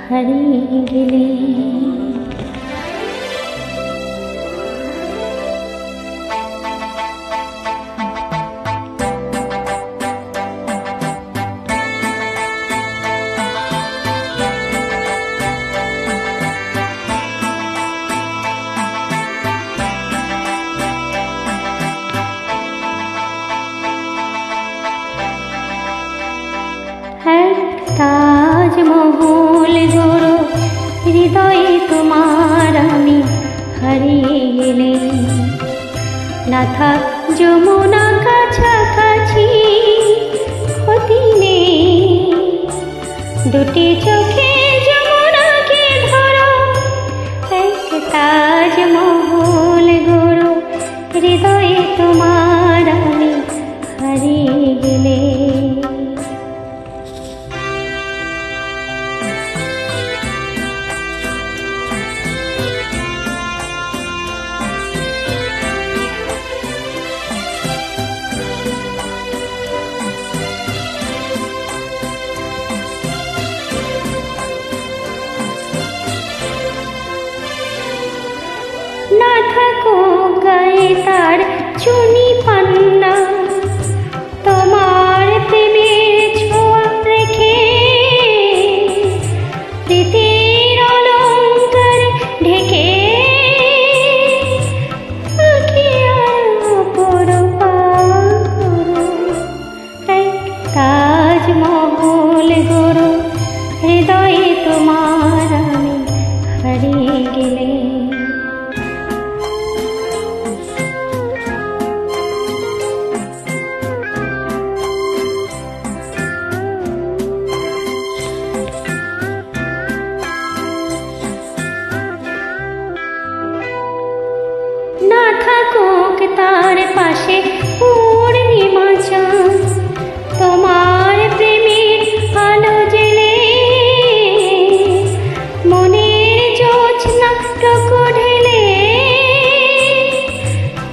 হারিয়ে গেলে। তাজমহল গড়ো হৃদয়ে তোমার আমি হারিয়ে গেলে, না থাক যমুনা কাছাকাছি ক্ষতি নেই, দুটি চোখে যমুনাকে ধরো। এক তাজমহল গড়ো হৃদয়ে তোমার আমি হারিয়ে গেলে। না থাকো গায়ে তার চুনি পান্না, তোমার প্রেমের ছোঁয়া রেখে প্রীতির অলঙ্কার ঢেকে, আঁখি আর অপরূপা করো। এক তাজমহল গড়ো হৃদয়ে তোমার আমি হারিয়ে গেলে। না থাকুক তার পাশে পূর্ণিমা চাঁদ, তোমার প্রেমের আলো জেলে মনের জোছনা টুকু ঢেলে,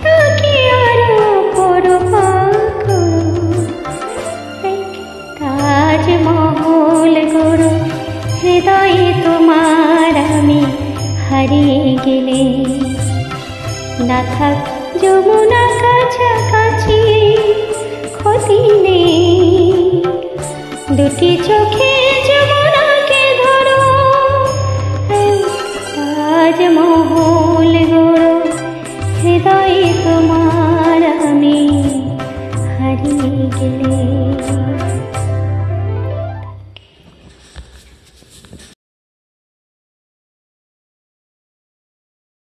তাকে আরো অপরূপা করো। এক তাজমহল গড়ো হৃদয়ে তোমার আমি হারিয়ে গেলে, না থাক যমুনা কাছাকাছি ক্ষতি নেই, দুটি চোখে যমুনাকে ধরো। তাজমহল গড়ো হৃদয়ে তোমার আমি হারিয়ে গেলে।